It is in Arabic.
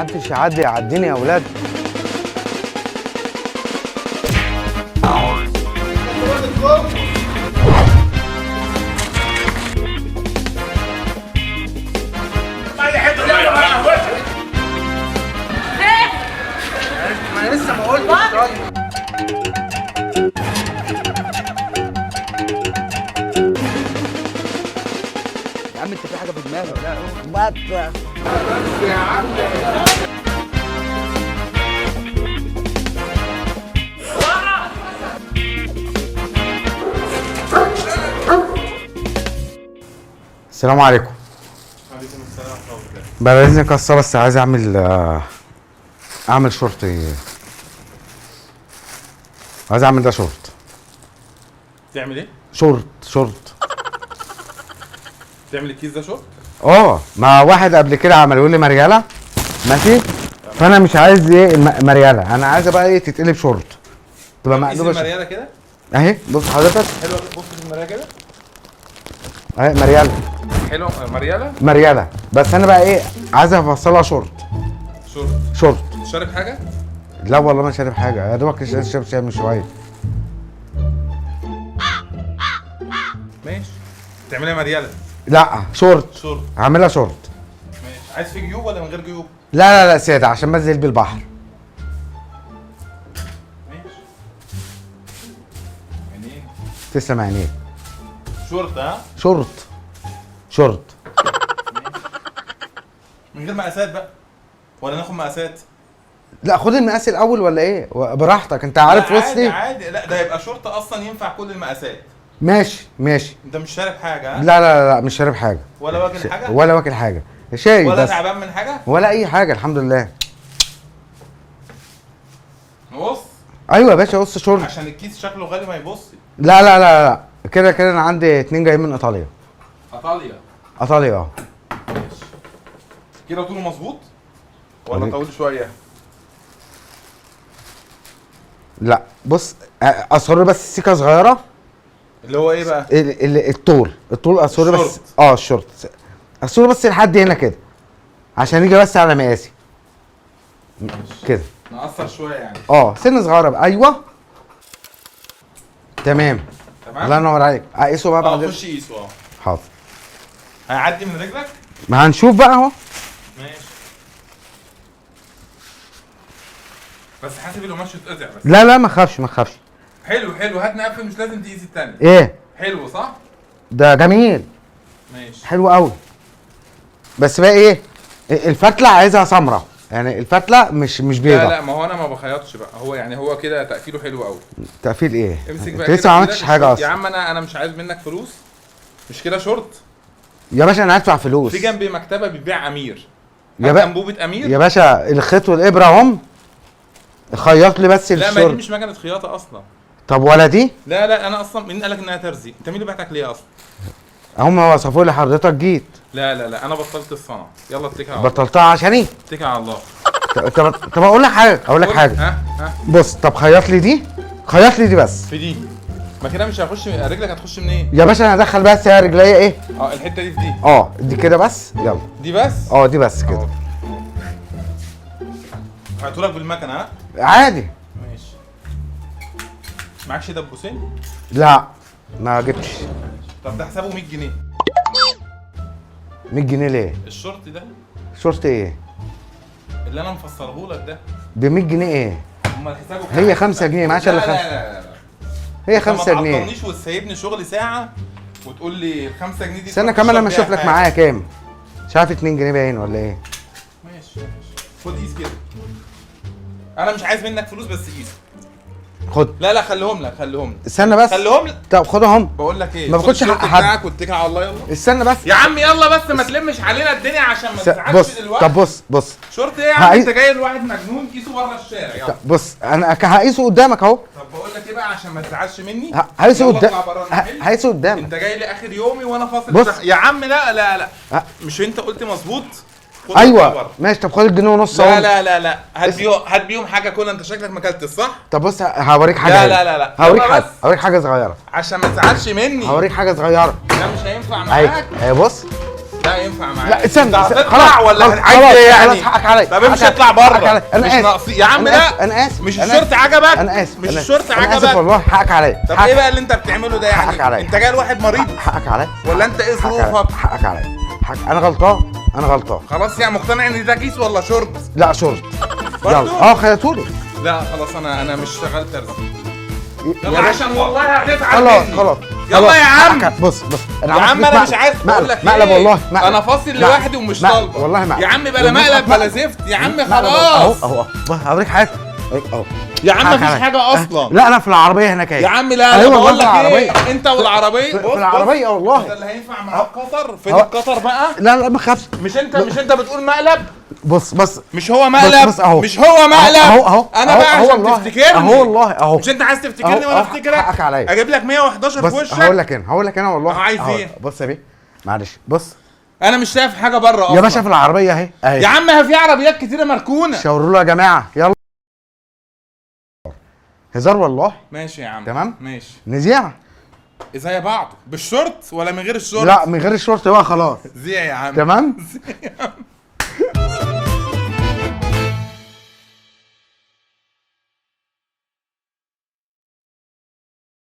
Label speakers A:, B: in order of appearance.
A: محدش يعديني يا اولاد. ما انا لسه ما قلتش. طيب يا عم انت في حاجه في دماغك؟ لا بس يا عم. السلام عليكم.
B: وعليكم السلام ورحمة الله.
A: بعد اذنك اصلا بس عايز اعمل شورت. عايز اعمل ده شورت.
B: تعمل ايه؟
A: شورت.
B: تعمل الكيس ده شورت؟
A: مع واحد قبل كده عمله لي مرياله ماشي. فانا مش عايز ايه مرياله، انا عايزه بقى ايه تتقلب شورت تبقى مقلوبه.
B: المرياله كده
A: اهي بص حضرتك.
B: حلوه. بص في المرايه كده
A: اهي مرياله
B: حلوه.
A: مرياله بس انا بقى ايه عايز افصلها شورت. شورت.
B: شارب حاجه؟
A: لا والله ما شارب حاجه، يا دوبك شارب شاي من شويه.
B: ماشي. تعملها مرياله؟
A: لا شورت. هعملها شورت.
B: ماشي. عايز في جيوب ولا من غير جيوب؟
A: لا ساده عشان بنزل بيه البحر.
B: ماشي. عينيك.
A: تسلم عينيك.
B: شورت ها؟
A: شورت.
B: من غير مقاسات بقى ولا ناخد مقاسات؟
A: لا خد المقاس الاول ولا ايه براحتك انت عارف وسطي.
B: عادي. لا ده يبقى شورت اصلا ينفع كل المقاسات.
A: ماشي.
B: انت مش شارب حاجه ها؟
A: لا مش شارب حاجه.
B: ولا واكل حاجه؟
A: ولا واكل حاجه. شاي
B: ولا
A: بس.
B: تعبان من حاجه؟
A: ولا اي حاجه الحمد لله.
B: نقص؟
A: ايوه يا باشا قص شورت.
B: عشان الكيس شكله غالي ما يبص.
A: لا كده انا عندي 2 جايين من ايطاليا. ايطاليا
B: ماشي. كده طوله مظبوط ولا طويل شويه؟
A: لا بص اصر بس سيكه صغيره.
B: اللي هو ايه بقى؟
A: الطول اصر بس. الشورت اصر بس لحد هنا كده عشان يجي بس على مقاسي كده.
B: نقصر شويه يعني.
A: سن صغيره بقى. ايوه تمام. الله ينور عليك. قيسه بقى بعد.
B: خش قيسه.
A: حاضر.
B: هيعدي من رجلك؟
A: ما هنشوف بقى اهو.
B: ماشي. بس حاسب القماش يتقطع بس.
A: لا ما تخافش.
B: حلو. هات نقفل مش لازم تقيس التاني.
A: ايه
B: حلو صح؟
A: ده جميل.
B: ماشي.
A: حلو قوي. بس بقى ايه الفتله عايزها سمراء يعني الفتله مش بيضه.
B: لا ما هو انا ما بخيطش بقى. هو يعني هو كده تقفيله حلو قوي.
A: تقفيل ايه؟
B: امسك بقى
A: انت لسه ما عملتش حاجه اصلا
B: يا عم. انا مش عايز منك فلوس. مش كده شورت
A: يا باشا. انا هدفع فلوس.
B: في جنبي مكتبه بتبيع امير.
A: يا
B: انبوبه امير
A: يا باشا. الخيط والابره اهم. خيط لي بس
B: لا
A: الشورت.
B: ما دي مش مكنه خياطه اصلا.
A: طب ولا دي؟
B: لا انا اصلا مين قالك انها ترزي؟ انت مين اللي بعتك ليه اصلا؟
A: هم وصفوا لي حضرتك جيت.
B: لا انا بطلت الصنعه. يلا اتكل على الله.
A: بطلتها عشان ايه؟
B: اتكل على الله.
A: طب اقول لك حاجه.
B: ها
A: بص طب خيط لي دي بس.
B: في دي. ما كده مش هخش. رجلك هتخش منين؟
A: يا باشا انا هدخل بس يا رجليا ايه؟
B: الحته دي في دي.
A: دي كده بس. يلا
B: دي بس.
A: دي بس كده.
B: هاتولك بالمكنه ها؟
A: عادي.
B: ماشي. معكش دبوسين؟
A: لا ما جبتش.
B: طب ده حسابه 100 جنيه.
A: 100 جنيه ليه؟
B: الشورت ده
A: شورت ايه؟
B: اللي انا مفسره لك ده
A: ب 100 جنيه ايه؟
B: امال حسابه
A: هي 5 جنيه معاش الا 5.
B: لا
A: هي 5
B: ما
A: جنيه.
B: تعطلنيش وتسيبني شغل ساعه وتقول لي 5 جنيه دي.
A: استنى كمان لما اشوف لك معايا كام. مش عارف 2 جنيه باين ولا ايه؟
B: ماشي. خد قيس كده. انا مش عايز منك فلوس بس قيس.
A: خد.
B: لا خليهم لك.
A: استنى بس.
B: خليهم لك.
A: طب خدهم.
B: بقول لك ايه؟
A: ما باخدش حق حد.
B: بتاعك واتكل على الله. يلا
A: استنى بس
B: يا عم. يلا بس ما تلمش علينا الدنيا عشان ما تزعلش دلوقتي.
A: طب بص
B: شورت ايه يا عم؟ انت جاي لواحد مجنون قيسه بره الشارع. يلا
A: بص انا هقيسه قدامك اهو.
B: طب بقول لك ايه بقى عشان ما تزعلش مني.
A: هقيسه قدامك.
B: انت جاي لي اخر يومي وانا فاصل.
A: بص
B: يا عم لا مش انت قلت مظبوط؟
A: ايوه ماشي. طب خد الجنيه ونص اهو.
B: لا هات بيهم حاجه. كلها انت شكلك ما اكلتش صح؟
A: طب بص هوريك حاجه.
B: لا
A: هوريك حاجه صغيره
B: عشان ما تزعلش مني.
A: هوريك حاجه صغيره.
B: ده مش هينفع معاك.
A: اهي بص.
B: لا ينفع معايا.
A: لا استنى
B: هتطلع ولا عايز ايه يعني؟
A: حقك عليا.
B: طب امشي اطلع بره.
A: انا
B: مش
A: اسف
B: ناقصي يا عم. لا
A: انا اسف
B: مش الشورت عجبك؟
A: انا اسف
B: مش الشورت
A: انا اسف
B: عجبك؟
A: والله حقك عليا.
B: طب ايه بقى اللي انت بتعمله ده
A: حقك
B: يعني؟
A: عليا.
B: انت جاي لواحد مريض
A: حقك عليا
B: ولا انت ايه ظروفك؟
A: حقك عليا. انا غلطان انا غلطان.
B: خلاص يعني مقتنع ان ده كيس ولا شورت؟
A: لا شورت.
B: برضو؟
A: يلا خيطولي.
B: لا خلاص انا مش شغال ترزي.
A: يا
B: يلا
A: باشا
B: عشان والله هتتعب
A: خلاص
B: مني.
A: خلاص
B: يلا يا عم.
A: بص
B: يا عم انا مش عايز اقول لك
A: مقلب
B: ايه؟
A: والله مقلب.
B: انا فاصل لوحدي ومش طالبه.
A: والله مقلب
B: يا عم بلا مقلب بلا زفت يا عم
A: اهو
B: خلاص.
A: اهو هوريك حاجه اهو.
B: يا عم
A: حقك
B: مفيش
A: عليا.
B: حاجه اصلا.
A: لا انا في العربيه هناك اهي.
B: يا عم لا
A: أيوة
B: انا بقول
A: والله
B: لك
A: العربية.
B: ايه، انت والعربيه
A: في العربيه والله.
B: ده اللي هينفع معاك قطر فين
A: أهو.
B: القطر بقى؟
A: لا ما تخافش.
B: مش انت بتقول مقلب؟
A: بص
B: مش هو مقلب؟
A: بص أهو.
B: مش هو مقلب؟
A: اهو
B: انا بقى
A: أهو
B: عشان
A: والله.
B: تفتكرني
A: اهو والله اهو.
B: مش انت عايز تفتكرني
A: أهو.
B: وانا
A: أهو.
B: افتكرك؟
A: حقك عليا.
B: اجيب لك 111
A: بص
B: في وشك؟
A: هقول لك انا والله.
B: عايز
A: أهو.
B: إيه؟
A: بص يا بيه معلش بص
B: انا مش شايف حاجه بره اصلا
A: يا باشا في العربيه اهي
B: يا عم في عربيات كتيره مركونه.
A: شاوروا له يا جماعه يلا. هزار والله.
B: ماشي يا عم
A: تمام؟
B: ماشي.
A: نذيع.
B: زي بعض بالشورت ولا من غير الشورت؟
A: لا من غير الشورت بقى خلاص.
B: زي يا عم
A: تمام.
B: زي يا عم.